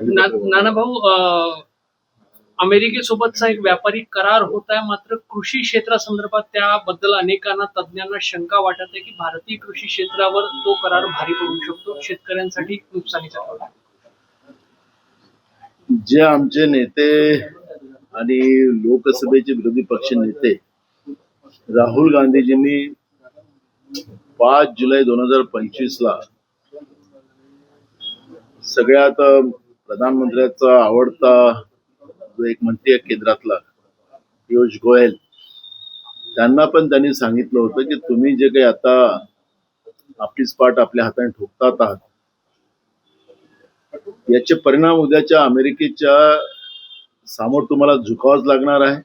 नाना भाऊ, अमेरिकेसोबतचा एक व्यापारी करार होत आहे, मात्र कृषी क्षेत्रासंदर्भात त्याबद्दल अनेकांना तज्ज्ञांना शंका वाटत आहे की भारतीय कृषी क्षेत्रावर तो करार भारी पडू शकतो, शेतकऱ्यांसाठी नुकसानीचा ठरतो. जे आमचे नेते आणि लोकसभेचे विरोधी पक्ष नेते राहुल गांधीजींनी 5 जुलै 2025 ला सगळ्यात प्रधानमंत्र्याचा आवडता जो एक मंत्री आहे केंद्रातला पियुष गोयल, त्यांना पण त्यांनी सांगितलं होतं की तुम्ही जे काही आता आपली स्पाट आपल्या हाताने ठोकतात आहात, याचे परिणाम उद्याच्या अमेरिकेच्या समोर तुम्हाला झुकावंच लागणार आहे.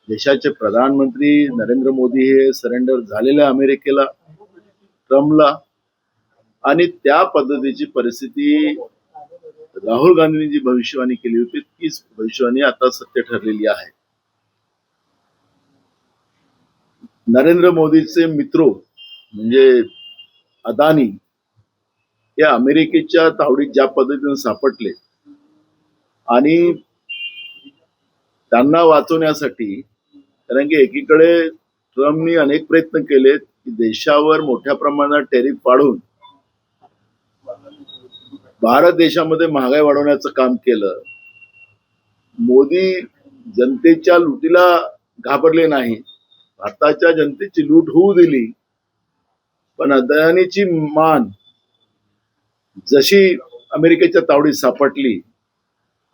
देशाचे प्रधानमंत्री नरेंद्र मोदी हे सरेंडर झालेले अमेरिकेला, ट्रम्पला, आणि त्या पद्धतीची परिस्थिती राहुल गांधींनी जी भविष्यवाणी केली होती तीच भविष्यवाणी आता सत्य ठरलेली आहे. नरेंद्र मोदीचे मित्र म्हणजे अदानी हे अमेरिकेच्या तावडीत ज्या पद्धतीने सापडले आणि त्यांना वाचवण्यासाठी, कारण की एकीकडे ट्रम्पनी अनेक प्रयत्न केले की देशावर मोठ्या प्रमाणात टॅरिफ वाढवून भारत देशामध्ये महागाई वाढवण्याचं काम केलं. मोदी जनतेच्या लुटीला घाबरले नाही, भारताच्या जनतेची लूट होऊ दिली. पण अदानीची मान जशी अमेरिकेच्या तावडीत सापडली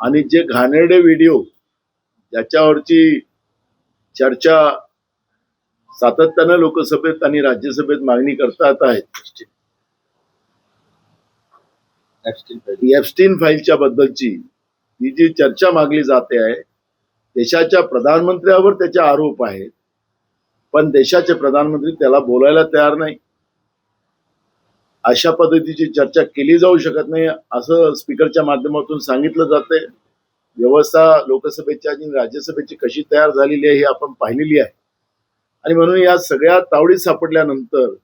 आणि जे घाणेरडे व्हिडिओ ज्याच्यावरची चर्चा सातत्यानं लोकसभेत आणि राज्यसभेत मागणी करतात आहेत, एप्स्टीन फाईलच्या बद्दलची ही जी चर्चा मागली जाते आहे, देशाच्या प्रधानमंत्र्यावर त्याचे आरोप आहेत, पण देशाचे प्रधानमंत्री त्याला बोलायला तयार नाही. अशा पद्धतीची चर्चा केली जाऊ शकत नाही असं स्पीकरच्या माध्यमातून सांगितलं जाते. व्यवस्था लोकसभेची आणि राज्यसभेची कशी तयार झालेली आहे हे आपण पाहिलेली आहे. आणि म्हणून या सगळ्या तावडीत सापडल्यानंतर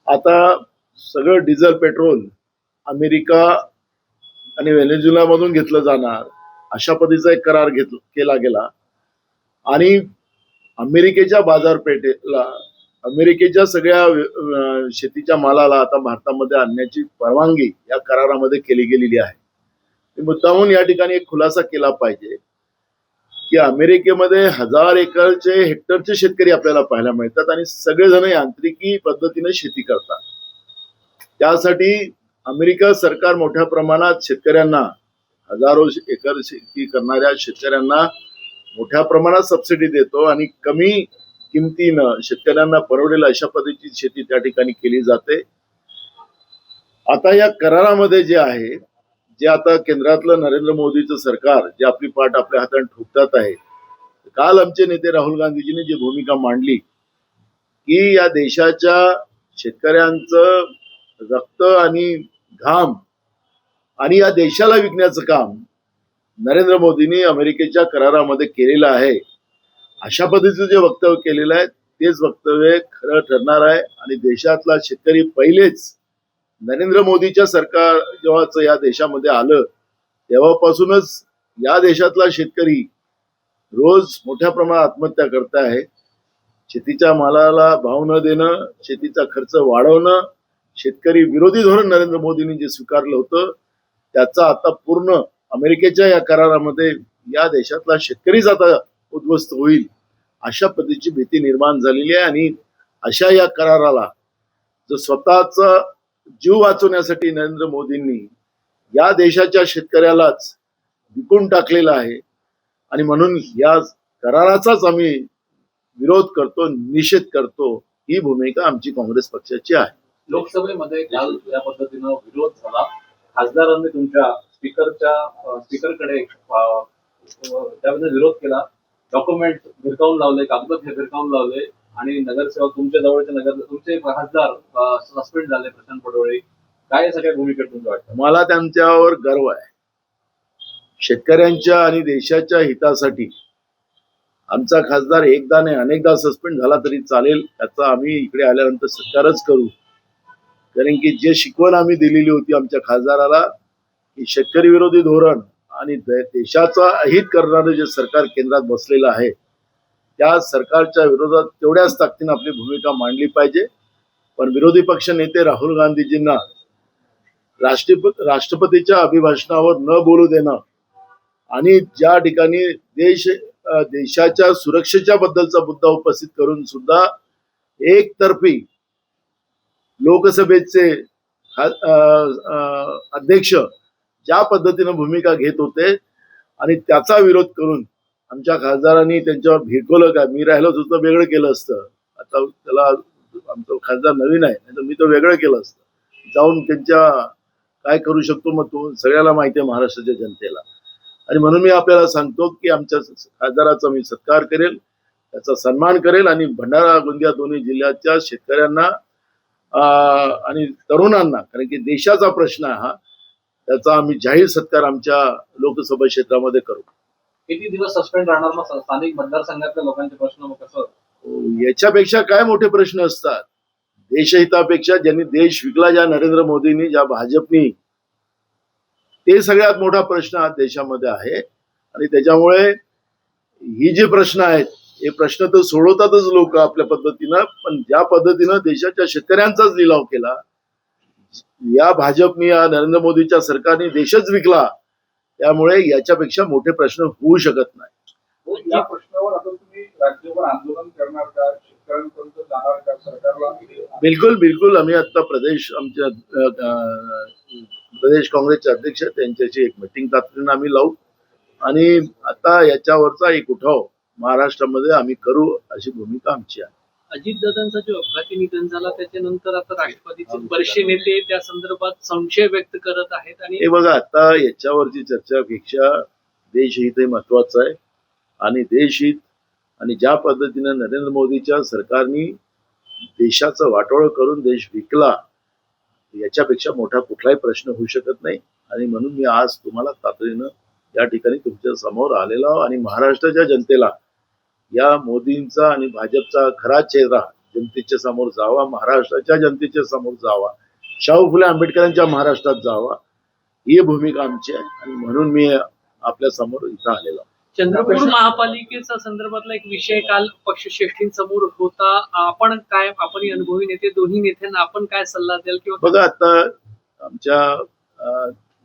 आता सगळं डिझेल पेट्रोल अमेरिका आणि व्हेनेझुएला मधून घेतलं जाणार अशा पद्धतीचा एक करार केला गेला. आणि अमेरिकेच्या बाजारपेठेला, अमेरिकेच्या सगळ्या शेतीच्या मालाला आता भारतामध्ये आणण्याची परवानगी या करारामध्ये केली गेलेली आहे. मुद्दामून या ठिकाणी एक खुलासा केला पाहिजे की अमेरिकेमध्ये 1000 एकरचे हेक्टरचे शेतकरी आपल्याला पाहायला मिळतात आणि सगळेजण यांत्रिकी पद्धतीने शेती करतात. त्यासाठी अमेरिका सरकार मोठ्या प्रमाणात शेतकऱ्यांना, हजारो एकर शेती करणाऱ्या शेतकऱ्यांना मोठ्या प्रमाणात सबसिडी देतो आणि कमी किमतीनं शेतकऱ्यांना परवडेल अशा पद्धतीची शेती त्या ठिकाणी केली जाते. आता या करारामध्ये जे आहे, जे आता केंद्रातलं नरेंद्र मोदीचं सरकार जे आपली पाठ आपल्या हाताने ठोकतात आहे, काल आमचे नेते राहुल गांधीजींनी जी भूमिका मांडली की या देशाच्या शेतकऱ्यांचं रक्त आणि घाम आणि या देशाला विकण्याचं काम नरेंद्र मोदींनी अमेरिकेच्या करारामध्ये केलेलं आहे. अशा पद्धतीचं जे वक्तव्य केलेलं आहे तेच वक्तव्य खरं ठरणार आहे. आणि देशातला शेतकरी पहिलेच नरेंद्र मोदीच्या सरकार जेव्हाच या देशामध्ये आलं तेव्हापासूनच या देशातला शेतकरी रोज मोठ्या प्रमाणात आत्महत्या करत आहे. शेतीच्या मालाला भाव न देणं, शेतीचा खर्च वाढवणं, शेतकरी विरोधी धोरण नरेंद्र मोदींनी जे स्वीकारलं होतं त्याचा आता पूर्ण अमेरिकेच्या या करारामध्ये या देशातला शेतकरीच आता उद्ध्वस्त होईल अशा पद्धतीची भीती निर्माण झालेली आहे. आणि अशा या कराराला जो स्वतःचा जीव वाचवण्यासाठी नरेंद्र मोदींनी या देशाच्या शेतकऱ्यालाच विकून टाकलेला आहे. आणि म्हणून या कराराचाच आम्ही विरोध करतो, निषेध करतो. ही भूमिका आमची काँग्रेस पक्षाची आहे. लोकसभेमध्ये काल या पद्धतीनं विरोध झाला. खासदारांनी तुमच्या स्पीकरकडे त्याबद्दल विरोध केला. डॉक्युमेंट भिरकावून लावले, कागद भिरकावून लावले आणि नगरसेवक तुमच्या जवळचे तुमचे खासदार सस्पेंड झाले, प्रशांत पडोळे. काय सगळ्या भूमिकेत तुमचं वाटतं? मला त्यांच्यावर गर्व आहे. शेतकऱ्यांच्या आणि देशाच्या हितासाठी आमचा खासदार एकदा नाही अनेकदा सस्पेंड झाला तरी चालेल, त्याचा आम्ही इकडे आल्यानंतर सत्कारच करू. कारण की जे शिकवण आम्ही दिलेली होती आमच्या खासदाराला की शेतकरी विरोधी धोरण आणि देशाचा अहित करणारं जे सरकार केंद्रात बसलेलं आहे त्या सरकारच्या विरोधात तेवढ्याच ताकदीनं आपली भूमिका मांडली पाहिजे. पण विरोधी पक्ष नेते राहुल गांधीजींना राष्ट्रपतीच्या अभिभाषणावर न बोलू देणं आणि ज्या ठिकाणी देशाच्या सुरक्षेच्या बद्दलचा मुद्दा उपस्थित करून सुद्धा एकतर्फी लोकसभेचे अध्यक्ष ज्या पद्धतीनं भूमिका घेत होते आणि त्याचा विरोध करून आमच्या खासदारांनी त्यांच्यावर भेटवलं का. मी राहिलो होतं वेगळं केलं असतं. आता त्याला आमचा खासदार नवीन आहे नाही तर मी तो वेगळं केलं असतं. जाऊन त्यांच्या काय करू शकतो मग तो सगळ्याला माहिती आहे महाराष्ट्राच्या जनतेला. आणि म्हणून मी आपल्याला सांगतो की आमच्या खासदाराचा मी सत्कार करेल, त्याचा सन्मान करेल आणि भंडारा गोंदिया दोन्ही जिल्ह्याच्या शेतकऱ्यांना आणि तरुणांना, कारण की देशाचा प्रश्न आहे हा, त्याचा आम्ही जाहीर सत्कार आमच्या लोकसभा क्षेत्रामध्ये करू. किती दिवस सस्पेंड राहणार मग स्थानिक मतदारसंघातल्या लोकांचे प्रश्न मग कसं? याच्यापेक्षा काय मोठे प्रश्न असतात देशहितापेक्षा. ज्यांनी देश विकला ज्या नरेंद्र मोदींनी ज्या भाजपनी, ते सगळ्यात मोठा प्रश्न आज देशामध्ये आहे. आणि त्याच्यामुळे ही जी प्रश्न आहेत हे प्रश्न तर सोडवतातच लोक आपल्या पद्धतीनं, पण ज्या पद्धतीनं देशाच्या शेतकऱ्यांचाच लिलाव केला या भाजपनी, या नरेंद्र मोदीच्या सरकारने देशच विकला, त्यामुळे याच्यापेक्षा मोठे प्रश्न होऊ शकत नाही. या प्रश्नावर आता तुम्ही राज्यभर आंदोलन करणार का, शेतकऱ्यांपर्यंत जाणार का सरकारला? बिलकुल बिलकुल. आम्ही आता आमच्या प्रदेश काँग्रेसचे अध्यक्ष त्यांच्याशी एक मीटिंग तातडीनं आम्ही लावू आणि आता याच्यावरचा एक उठाव महाराष्ट्रामध्ये आम्ही करू अशी भूमिका आमची आहे. अजितदादांचा जो अपघाती निधन झाला त्याच्यानंतर आता राष्ट्रवादीचे बरेचसे नेते त्या संदर्भात संशय व्यक्त करत आहेत. आणि हे बघा, आता याच्यावरची चर्चापेक्षा देशहित हे महत्वाचं आहे. आणि देशहित आणि ज्या पद्धतीनं नरेंद्र मोदीच्या सरकारने देशाचं वाटोळं करून देश विकला, याच्यापेक्षा मोठा कुठलाही प्रश्न होऊ शकत नाही. आणि म्हणून मी आज तुम्हाला तातडीनं या ठिकाणी तुमच्या समोर आलेलो आहो आणि महाराष्ट्राच्या जनतेला या मोदींचा आणि भाजपचा खरा चेहरा जनतेच्या समोर जावा, महाराष्ट्राच्या जनतेच्या समोर जावा, शाहू फुले आंबेडकरांच्या महाराष्ट्रात जावा, ही भूमिका आमची आहे. आणि म्हणून मी आपल्या समोर इथं आलेलो. चंद्रपूर महापालिकेचा संदर्भातला एक विषय काल पक्षश्रेष्ठींसमोर होता. आपण अनुभवी नेते, दोन्ही नेत्यांना आपण काय सल्ला द्याल? किंवा बघा, आता आमच्या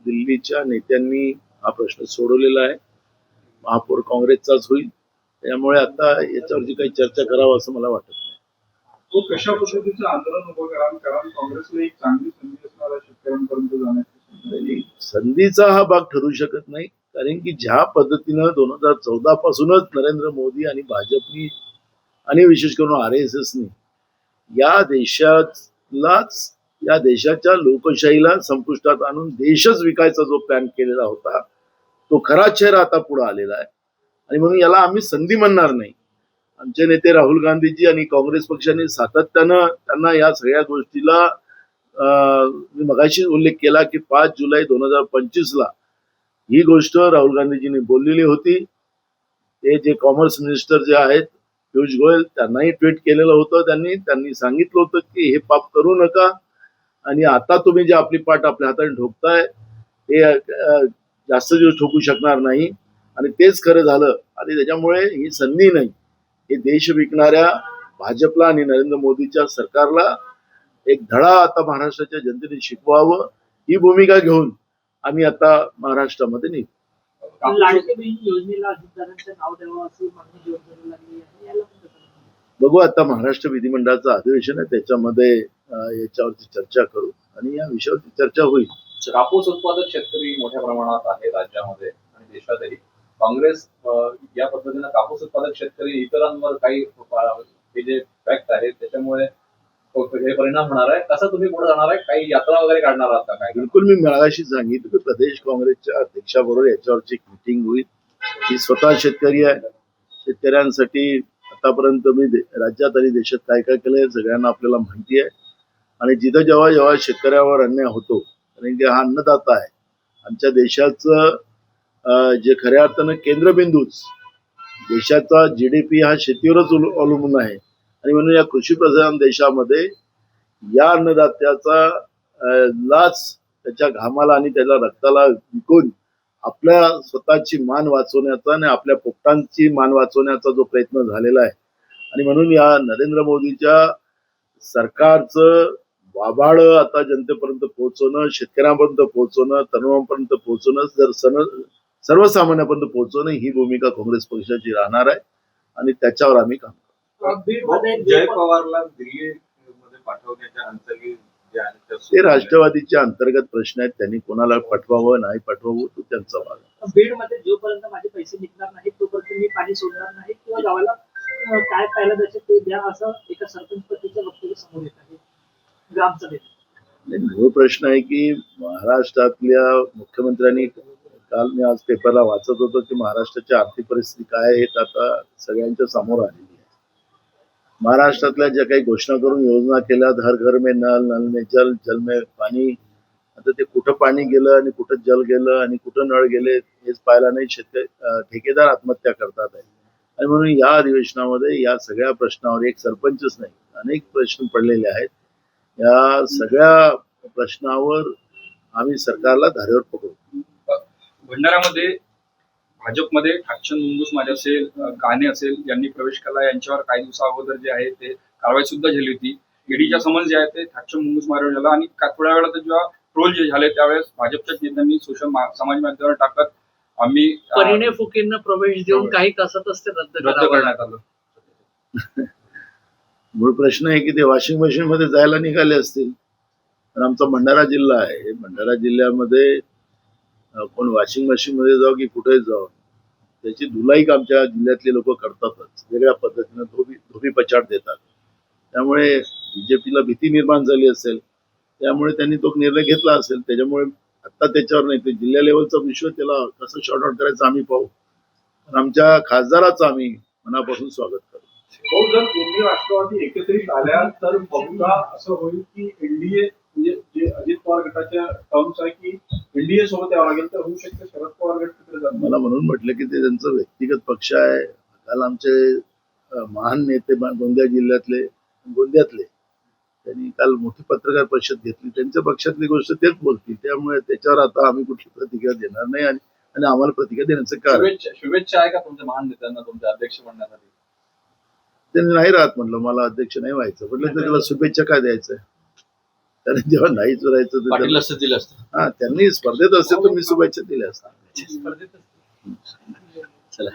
दिल्लीच्या नेत्यांनी हा प्रश्न सोडवलेला आहे. महापौर काँग्रेसचाच होईल, त्यामुळे आता याच्यावरची काही चर्चा करावं असं मला वाटत नाही. तो कशा पद्धतीचं आंदोलन उभं कराल? कारण काँग्रेसला एक चांगली संधी असणार आहे शेतकऱ्यांपर्यंत जाण्याची. संधीचा हा भाग ठरू शकत नाही, कारण की ज्या पद्धतीनं 2014 पासूनच नरेंद्र मोदी आणि भाजपनी आणि विशेष करून RSSनी या देशाच्या लोकशाहीला संपुष्टात आणून देशच विकायचा जो प्लॅन केलेला होता तो खरा चेहरा आता पुढे आलेला आहे. आणि म्हणून याला आम्ही संधी म्हणणार नाही. आमचे नेते राहुल गांधीजी आणि काँग्रेस पक्षाने सातत्यानं त्यांना या सगळ्या गोष्टीला मी मगाशी उल्लेख केला की 5 जुलै 2025 ही गोष्ट राहुल गांधीजींनी बोललेली होती. ते जे कॉमर्स मिनिस्टर जे आहेत पियुष गोयल, त्यांनाही ट्विट केलेलं होतं. त्यांनी सांगितलं होतं की हे पाप करू नका आणि आता तुम्ही जे आपली पाठ आपल्या हाताने ठोकताय हे जास्त दिवस ठोकू शकणार नाही. आणि तेच खरं झालं. आणि त्याच्यामुळे ही संधी नाही, हे देश विकणाऱ्या भाजपला आणि नरेंद्र मोदीच्या सरकारला एक धडा आता महाराष्ट्राच्या जनतेने शिकवावं, ही भूमिका घेऊन आम्ही आता महाराष्ट्रामध्ये निघू. लाडकी बहीण योजनेला अजितदादांचं नाव द्यावं अशी मागणी जोर धरू लागली आहे. याला बघू, आता महाराष्ट्र विधिमंडळाचं अधिवेशन आहे, त्याच्यामध्ये याच्यावरती चर्चा करू आणि या विषयावरती चर्चा होईल. कापूस उत्पादक शेतकरी मोठ्या प्रमाणात आहे राज्यामध्ये आणि देशातही. काँग्रेस या पद्धतीनं कापूस उत्पादक शेतकरी इतरांवर काही हे जे फॅक्ट आहे त्याच्यामुळे हे परिणाम होणार आहे. कसं तुम्ही पुढे जाणार आहे? काही यात्रा वगैरे काढणार आहात का? काय? बिलकुल. मी मगाशी सांगितलं की प्रदेश काँग्रेसच्या अध्यक्षाबरोबर याच्यावरची एक मीटिंग होईल. ही स्वतः शेतकरी आहे. शेतकऱ्यांसाठी आतापर्यंत मी राज्यात आणि देशात काय काय केलंय सगळ्यांना आपल्याला माहिती आहे. आणि जिथं जेव्हा शेतकऱ्यावर अन्याय होतो, कारण की हा अन्नदाता आहे आमच्या देशाचं, जे खऱ्या अर्थानं केंद्रबिंदूच देशाचा GDP हा शेतीवरच अवलंबून आहे. आणि म्हणून या कृषी प्रधान देशामध्ये या अन्नदात्याचा लाच त्याच्या घामाला आणि त्याच्या रक्ताला विकून आपल्या स्वतःची मान वाचवण्याचा आणि आपल्या पोटांची मान वाचवण्याचा जो प्रयत्न झालेला आहे, आणि म्हणून या नरेंद्र मोदीच्या सरकारचं वाभाळ आता जनतेपर्यंत पोहोचवणं, शेतकऱ्यांपर्यंत पोहोचवणं, तरुणांपर्यंत पोहोचवणं, सर्वसामान्यांपर्यंत पोहोचवणं ही भूमिका काँग्रेस पक्षाची राहणार आहे आणि त्याच्यावर आम्ही काम करू. जय पवारला दिल्ली मध्ये पाठवण्याच्या अंतर्गत जे आहे ते राष्ट्रवादीचे अंतर्गत प्रश्न आहेत. त्यांनी कोणाला पाठवावं नाही पाठवावं तो त्यांचा भाग आहे. बीडमध्ये जोपर्यंत माझे पैसे निघणार नाहीत तोपर्यंत मी पाणी सोडणार नाही किंवा गावाला काय प्यायला द्यायचं ते द्या, असं एका सरपंच पतीचं वक्तव्य समोर येत आहे ग्रामसभेत. नाही, मूळ प्रश्न आहे की महाराष्ट्रातल्या मुख्यमंत्र्यांनी, काल मी आज पेपरला वाचत होतो की महाराष्ट्राची आर्थिक परिस्थिती काय आहे आता सगळ्यांच्या समोर आलेली आहे. महाराष्ट्रातल्या ज्या काही घोषणा करून योजना केल्या, हर घर में नल, नल में जल, जल में पाणी, आता ते कुठं पाणी गेलं आणि कुठं जल गेलं आणि कुठं नळ गेले हेच पाहायला नाही. ठेकेदार आत्महत्या करतात आहे. आणि म्हणून या अधिवेशनामध्ये या सगळ्या प्रश्नावर एक सरपंचच नाही अनेक प्रश्न पडलेले आहेत. या सगळ्या प्रश्नावर आम्ही सरकारला धारेवर पकडू. भंडाऱ्यामध्ये भाजपमध्ये ठाकचंद मुंगूस माझे असेल, काने असेल यांनी प्रवेश केला. यांच्यावर काही दिवसा अगोदर जे आहे ते कारवाई सुद्धा झाली होती. ईडीच्या समन्स जे आहे ते ठाकचंद मुंगूस मारण्यात झाला आणि थोड्या वेळात जेव्हा ट्रोल जे झाले त्यावेळेस भाजपच्या नेत्यांनी समाज माध्यमावर टाकत आम्ही परिणय फुकेंना प्रवेश देऊन काही तासातच ते रद्द करण्यात आलं. मूळ प्रश्न आहे की ते वॉशिंग मशीन मध्ये जायला निघाले असतील. पण आमचा भंडारा जिल्हा आहे. भंडारा जिल्ह्यामध्ये कोण वॉशिंग मशीन मध्ये जाऊ की कुठे जाऊ त्याची धुलाई आमच्या जिल्ह्यातले लोक करतातच. वेगळ्या पद्धतीनं धोबी पछाड देतात. त्यामुळे बीजेपीला भीती निर्माण झाली असेल, त्यामुळे त्यांनी तो निर्णय घेतला असेल. त्याच्यामुळे आता त्याच्यावर नाही, ते जिल्हा लेवलचा विषय त्याला कसं शॉर्ट आउट करायचं आम्ही पाहू. पण आमच्या खासदाराचं आम्ही मनापासून स्वागत करू. हो, जर दोन्ही राष्ट्रवादी एकत्रित आल्या तर बहुधा असं होईल की एनडीए म्हणजे जे अजित पवार गटाच्या टर्म्स आहे की एनडीए सोबत यावं लागेल, तर होऊ शकतं शरद पवार गट तिकडे जातात. मला म्हणून म्हटलं की ते त्यांचं व्यक्तिगत पक्ष आहे. काल आमचे महान नेते गोंदिया जिल्ह्यातले गोंदियातले त्यांनी काल मोठी पत्रकार परिषद घेतली. त्यांच्या पक्षातली गोष्ट तेच बोलतील. त्यामुळे त्याच्यावर आता आम्ही कुठली प्रतिक्रिया देणार नाही आणि आम्हाला प्रतिक्रिया देण्याचं कारण शुभेच्छा आहे का तुमच्या महान नेत्यांना तुमच्या अध्यक्ष बनण्यासाठी? त्यांनी नाही राहत म्हटलं, मला अध्यक्ष नाही व्हायचं म्हटलं तर त्याला शुभेच्छा काय द्यायचं. त्याने जेव्हा नाहीच राहायचं हा त्यांनी स्पर्धेत असेल तर मी शुभेच्छा दिल्या असतात. स्पर्धेत चला.